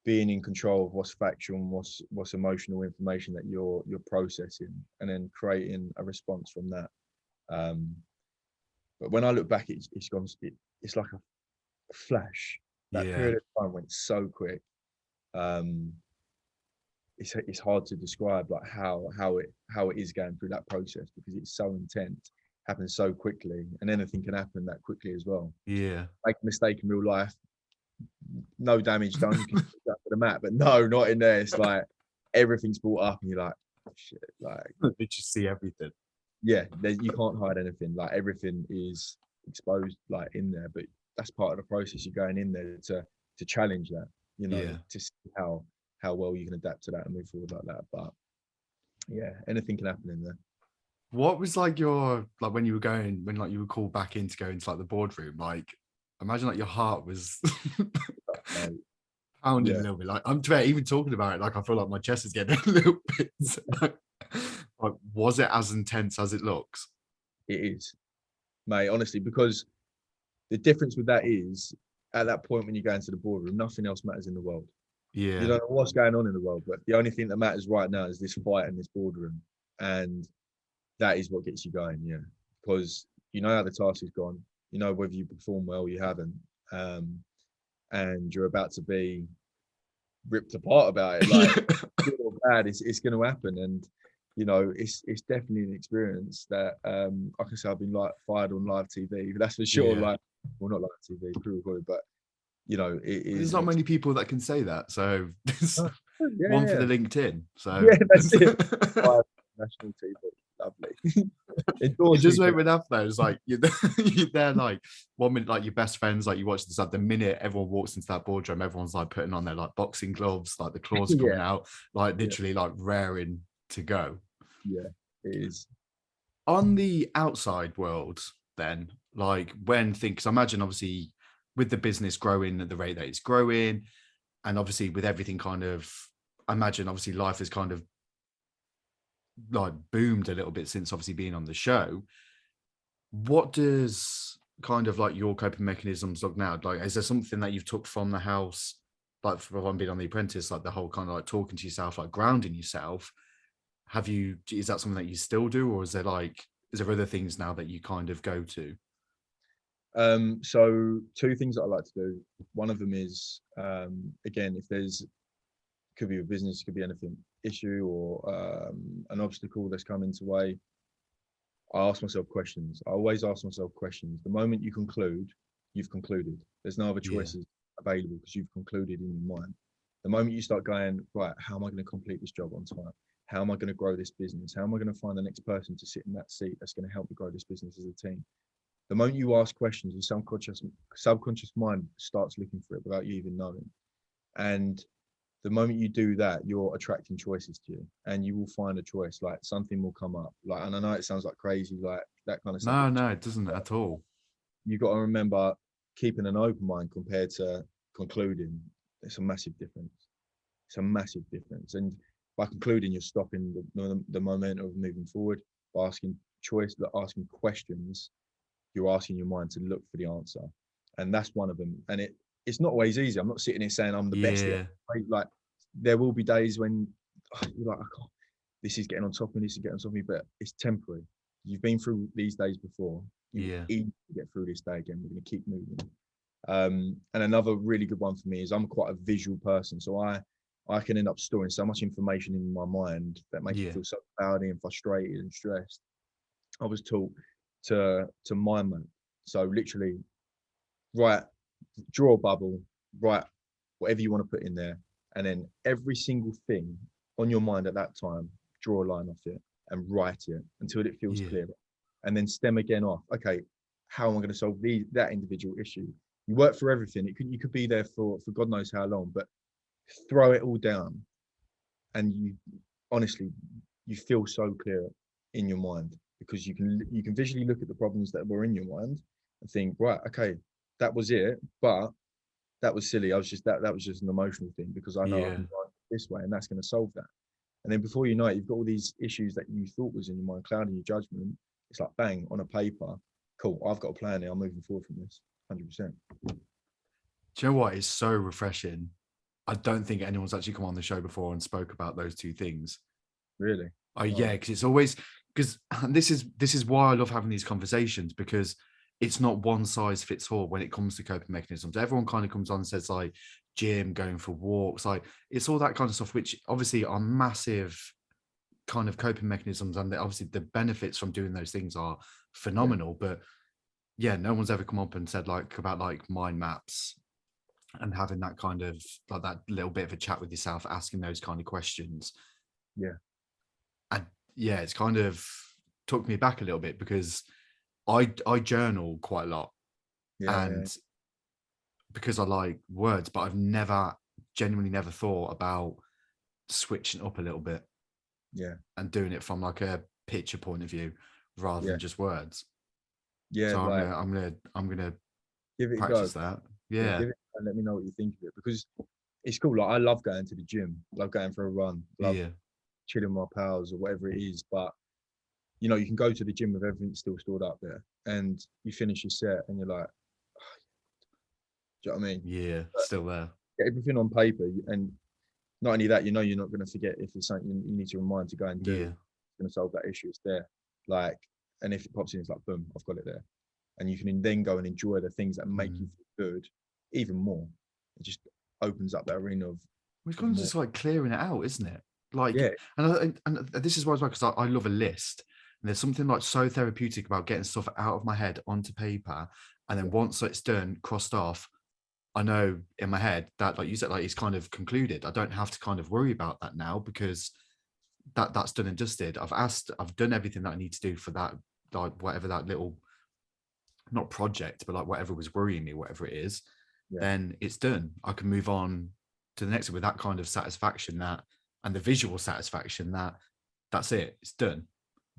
being in control of what's factual and what's emotional information that you're processing, and then creating a response from that. Um, but when I look back, it's gone. It's like a flash. That Yeah. period of time went so quick. Um, it's hard to describe like how it is going through that process because it's so intense, happens so quickly, and anything can happen that quickly as well. Yeah. Make a mistake in real life, no damage done. You can go to the mat, but no, not in there. It's like everything's brought up, and you're like, oh, shit, like Did you see everything? yeah, you can't hide anything. Like everything is exposed, like in there. But that's part of the process. You're going in there to challenge that, Yeah. to see how well you can adapt to that and move forward like that. But yeah, anything can happen in there. What was like your like when you were going when like you were called back in to go into like the boardroom? Like, imagine like your heart was Like, pounding a yeah, little bit. Like I'm even talking about it, like I feel like my chest is getting a little bit. Like, was it as intense as it looks? it is, mate. Honestly, because the difference with that is at that point when you go into the boardroom, nothing else matters in the world. You Yeah, don't know what's going on in the world, but the only thing that matters right now is this fight in this boardroom, and that is what gets you going. Yeah, because you know how the task is gone. You know whether you perform well, or you haven't, and you're about to be ripped apart about it. Like good or bad, it's going to happen, and it's definitely an experience that I can say I've been like fired on live TV. That's for sure. yeah. Like, well, not live TV, pre-recorded, but it There's is an not many experience. people that can say that. So one for Yeah, the LinkedIn. So yeah, that's it. Live national TV, lovely. it Endorse me just for made me laugh though. It's like you're there like 1 minute, like your best friends, like you watch this, like the minute everyone walks into that boardroom, everyone's like putting on their like boxing gloves, like the that. claws are coming Yeah, out, like yeah, literally like raring to go. yeah. It is. On the outside world, then, like when things, I imagine obviously with the business growing at the rate that it's growing, and obviously with everything kind of, I imagine obviously life has kind of like boomed a little bit since obviously being on the show. What does kind of like your coping mechanisms look now? Like, is there something that you've took from the house, like from being on The Apprentice, like the whole kind of like talking to yourself, like grounding yourself? Have you, is that something that you still do, or is there like, is there other things now that you kind of go to? So two things that I like to do. One of them is again, if there's could be a business, could be anything issue or an obstacle that's come into way. I ask myself questions. I always ask myself questions. The moment you conclude, you've concluded. There's no other Yeah. choices available because you've concluded in your mind. The moment you start going, right, how am I going to complete this job on time? how am I going to grow this business? How am I going to find the next person to sit in that seat that's going to help me grow this business as a team? The moment you ask questions, your subconscious mind starts looking for it without you even knowing. And the moment you do that, you're attracting choices to you, and you will find a choice. Like something will come up. Like, and I know it sounds like crazy, like that kind of stuff. No, it doesn't at all. You got to remember keeping an open mind compared to concluding. It's a massive difference. It's a massive difference. And by concluding, you're stopping the momentum of moving forward. By asking asking questions, you're asking your mind to look for the answer, and that's one of them. And it's not always easy. I'm not sitting here saying I'm the best at it. Like, there will be days when you're like, I can't, this is getting on top of me, this is getting on top of me, but it's temporary. You've been through these days before. You easily get through this day again. We're going to keep moving. And another really good one for me is I'm quite a visual person, so I can end up storing so much information in my mind that makes me feel so cloudy and frustrated and stressed. I was taught to mind map. So literally, draw a bubble, write whatever you want to put in there, and then every single thing on your mind at that time, draw a line off it and write it until it feels clear, and then stem again off. Okay, how am I going to solve that individual issue? You work for everything. You could be there for God knows how long, but throw it all down, and you honestly, you feel so clear in your mind, because you can visually look at the problems that were in your mind and think, right, okay, that was it, but that was silly. I was just that was just an emotional thing, because I know I can write this way, and that's going to solve that. And then before you know it, you've got all these issues that you thought was in your mind clouding your judgment. It's like bang on a paper. Cool, I've got a plan here. I'm moving forward from this 100%. Do you know what? It's so refreshing. I don't think anyone's actually come on the show before and spoke about those two things. Really? Oh yeah, because it's always, because this is why I love having these conversations, because it's not one size fits all when it comes to coping mechanisms. Everyone kind of comes on and says like gym, going for walks, like it's all that kind of stuff, which obviously are massive kind of coping mechanisms, and obviously the benefits from doing those things are phenomenal. But yeah, no one's ever come up and said like about like mind maps and having that kind of like that little bit of a chat with yourself, asking those kind of questions. Yeah. And yeah, it's kind of took me back a little bit, because I journal quite a lot, and because I like words, but I've genuinely never thought about switching up a little bit, and doing it from like a picture point of view rather than just words. So like, I'm gonna give it practice a go. that. Give it and let me know what you think of it, because it's cool. Like, I love going to the gym, love going for a run, love chilling with my pals or whatever it is. But you know, you can go to the gym with everything still stored up there, and you finish your set and you're like, do you know what I mean? Yeah, But still there. get everything on paper, and not only that, you know, you're not going to forget if it's something you need to remind to go and do. It's going to solve that issue. It's there. Like, and if it pops in, it's like, boom, I've got it there. And you can then go and enjoy the things that make you feel good even more. It just opens up that arena of. It's kind of just like clearing it out, isn't it? Like, yeah. And this is why as well, because I love a list. And there's something like so therapeutic about getting stuff out of my head onto paper. And then once it's done, crossed off, I know in my head that, like you said, like it's kind of concluded. I don't have to kind of worry about that now, because that's done and dusted. I've done everything that I need to do for that, like whatever that little, not project, but like whatever was worrying me, whatever it is, then it's done. I can move on to the next one with that kind of satisfaction, that, and the visual satisfaction that that's it, it's done.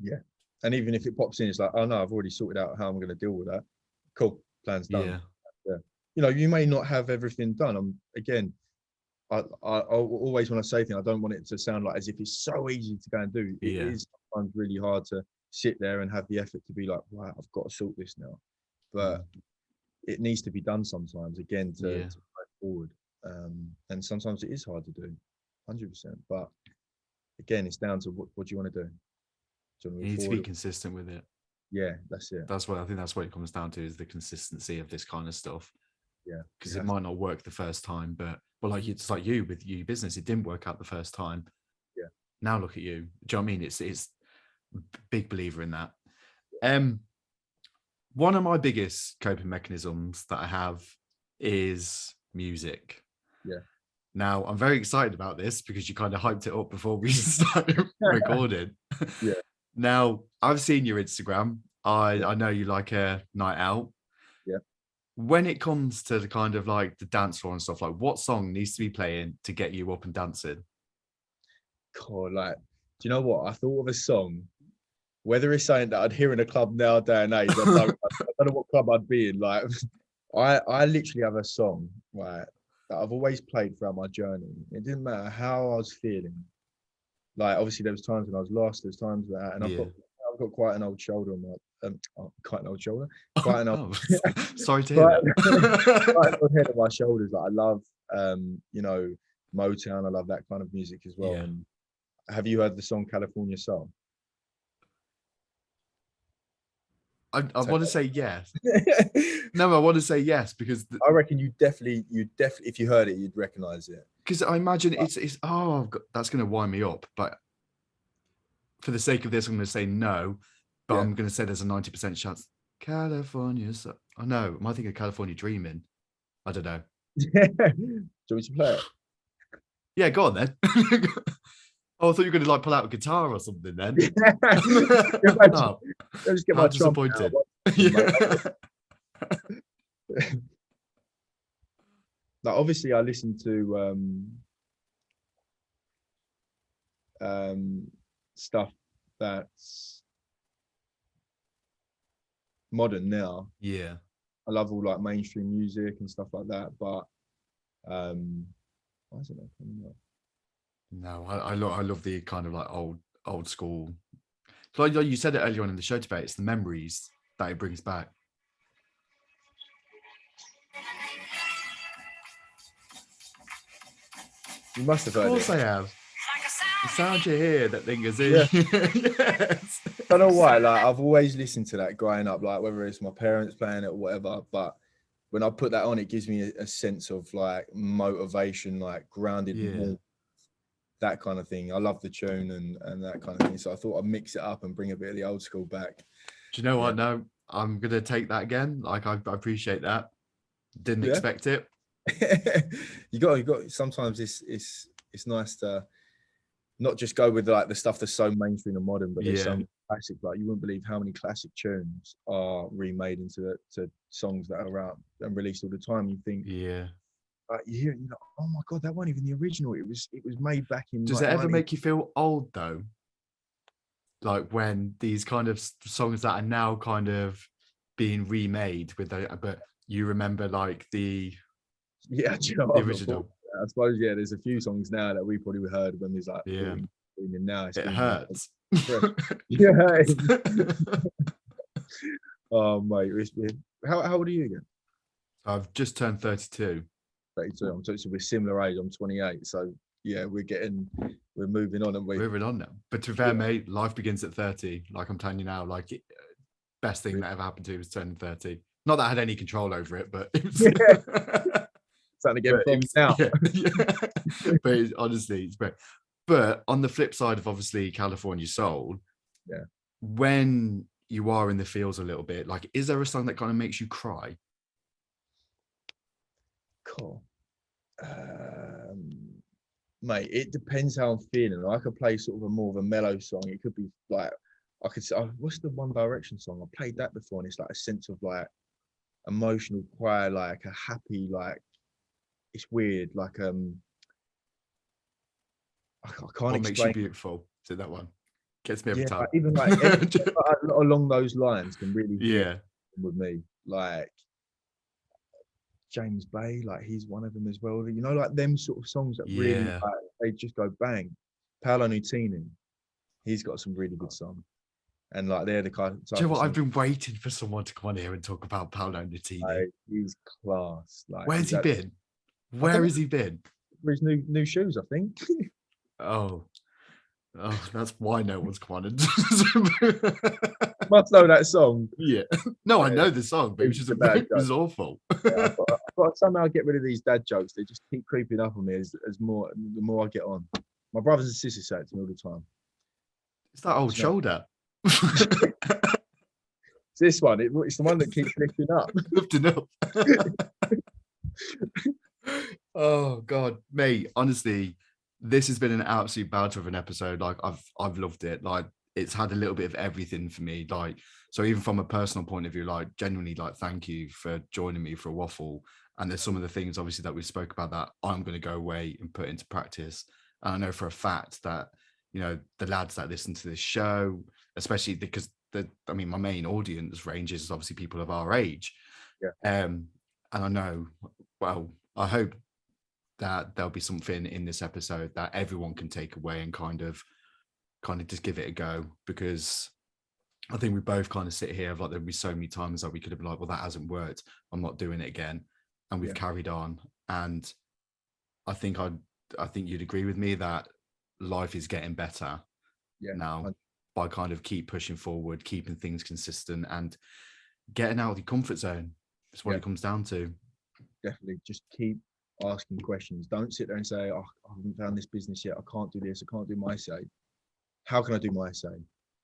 Yeah. And even if it pops in, it's like, oh no, I've already sorted out how I'm going to deal with that. Cool, plan's done. Yeah. You know, you may not have everything done. Again, I always, when I say things, I don't want it to sound like as if it's so easy to go and do. It is sometimes really hard to sit there and have the effort to be like, wow, I've got to sort this now. But it needs to be done sometimes, again, to move forward. And sometimes it is hard to do, 100%. But again, it's down to what do you want to do? You need to be consistent with it. Yeah, that's it. I think that's what it comes down to, is the consistency of this kind of stuff. Yeah. Because it might not work the first time, but like it's like you with your business, it didn't work out the first time. Yeah. Now look at you. Do you know what I mean? It's big believer in that. One of my biggest coping mechanisms that I have is music. Yeah. Now, I'm very excited about this because you kind of hyped it up before we started recording. Yeah. Now, I've seen your Instagram. Yeah. I know you like a night out. Yeah. When it comes to the kind of like the dance floor and stuff, like what song needs to be playing to get you up and dancing? God, like, do you know what? I thought of a song. Whether it's something that I'd hear in a club nowadays and age, I don't know what club I'd be in. Like, I literally have a song, right, that I've always played throughout my journey. It didn't matter how I was feeling. Like, obviously, there was times when I was lost. There's times that, and Yeah. I've got quite an old shoulder on my, quite an old shoulder, quite an old, Oh, sorry to hear quite, quite an that. old head on my shoulders. Like, I love, you know, Motown. I love that kind of music as well. Yeah. And have you heard the song California Soul? I So, want to say yes. No, I want to say yes because I reckon you definitely, if you heard it, you'd recognize it. because I imagine it's that's going to wind me up. But for the sake of this, I'm going to say no. But Yeah. I'm going to say there's a 90% chance. California. I know. Am I thinking California Dreaming? I don't know. Do you want me to play it? Yeah, go on then. Oh, I thought you were going to like pull out a guitar or something then. Imagine, Oh, I'll just get how my trumpet disappointed. out. Yeah. Like, obviously, I listen to stuff that's modern now. Yeah. I love all like mainstream music and stuff like that, but why is it not coming up? No, I love the kind of like old school. Like you said it earlier on in the show today, it's the memories that it brings back. You must have Of heard course it. I have. The sound you hear that lingers in. Yeah. Yes. I don't know why. Like, I've always listened to that growing up, like whether it's my parents playing it or whatever. But when I put that on, it gives me a sense of like motivation, like grounded Yeah. warmth, that kind of thing. I love the tune and that kind of thing. So I thought I'd mix it up and bring a bit of the old school back. Do you know Yeah. what? No, I'm gonna take that again. Like I appreciate that. Didn't Yeah. expect it. you got. Sometimes it's nice to not just go with like the stuff that's so mainstream and modern, but there's Yeah. some classic. Like, you wouldn't believe how many classic tunes are remade into songs that are out and released all the time. You think, Yeah. you hear it, you're like, oh my god, that wasn't even the original. It was made back in Does like it ever 90. make you feel old though? Like when these kind of songs that are now kind of being remade with but you remember like the Yeah, do you know what? original. I suppose, yeah, there's a few songs now that we probably heard when there's like Yeah. 14, and now it's It been hurts. yeah. Oh mate, how old are you again? I've just turned 32. 32. So we're similar age. I'm 28. So yeah, we're moving on, and Moving on now. But to be fair, mate, life begins at 30. Like I'm telling you now, like best thing that ever happened to me was turning 30. Not that I had any control over it, but it was starting to get from now. Yeah. But honestly, it's great. But on the flip side of obviously California Soul, Yeah. when you are in the feels a little bit, like, is there a song that kind of makes you cry? Cool. Mate, it depends how I'm feeling. I could play sort of a more of a mellow song. It could be like, I could say, what's the One Direction song? I played that before, and it's like a sense of like emotional cry, like a happy, like, it's weird. Like, I can't What explain. makes you beautiful? Is it that one? Gets me every Yeah, time. like, even like along those lines can really hit Yeah. with me. Like James Bay, like he's one of them as well. You know, like them sort of songs that really, Yeah. like, they just go bang. Paolo Nutini, he's got some really good songs, and like they're the kind of Do you know type of what? I've songs. been waiting for someone to come on here and talk about Paolo Nutini. Like, he's class. Like, Where's he been? I don't Where know, has he been? for his new shoes, I think. Oh, that's why no one's come on. And Must know that song. yeah. No, I Yeah, know the song, but it was just a bad it was awful. Yeah, I've got to somehow get rid of these dad jokes. They just keep creeping up on me as the more I get on. My brothers and sisters say it to me all the time. It's that old It's not- shoulder. It's this one. It's the one that keeps lifting up. Lifting up. Oh God, mate. Honestly, this has been an absolute belter of an episode. Like I've loved it. Like it's had a little bit of everything for me. Like so, even from a personal point of view, like genuinely, like thank you for joining me for a waffle. And there's some of the things obviously that we spoke about that I'm going to go away and put into practice. And I know for a fact that the lads that listen to this show, especially because I mean, my main audience ranges is obviously people of our age. Yeah, And I know, well, I hope that there'll be something in this episode that everyone can take away and kind of just give it a go, because I think we both kind of sit here of like there'll be so many times that we could have been like, well, that hasn't worked, I'm not doing it again, and we've yeah, carried on. And I think I think you'd agree with me that life is getting better yeah. now I by kind of keep pushing forward, keeping things consistent, and getting out of the comfort zone. It's what yeah, it comes down to. definitely. Just keep asking questions. Don't sit there and say, "Oh, I haven't found this business yet. I can't do this. I can't do my say. How can I do my say?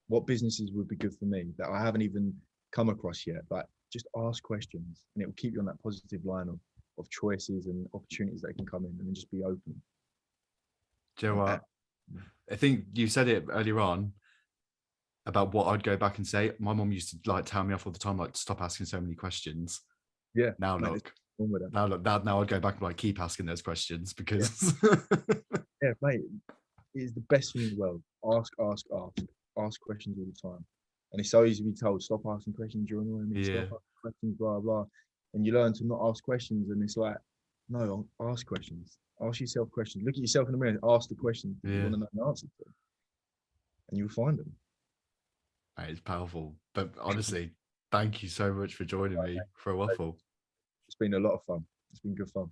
What businesses would be good for me that I haven't even come across yet?" Like, just ask questions, and it will keep you on that positive line of choices and opportunities that can come in, and then just be open. Do you know And what? I think you said it earlier on about what I'd go back and say. My mom used to like tell me off all the time, like stop asking so many questions. yeah, Now mate, there's look, nothing wrong with that. now I'd go back and like keep asking those questions Yeah, because yeah, mate. It is the best thing in the world. Ask, ask, ask. Ask questions all the time. And it's so easy to be told, stop asking questions, you're annoying me, stop yeah, asking questions, blah, blah. And you learn to not ask questions. And it's like, no, ask questions. Ask yourself questions. Look at yourself in the mirror and ask the questions that you yeah, want to know the answer to. And you'll find them. mate, it's powerful. But honestly, thank you so much for joining me for a waffle. It's been a lot of fun. It's been good fun.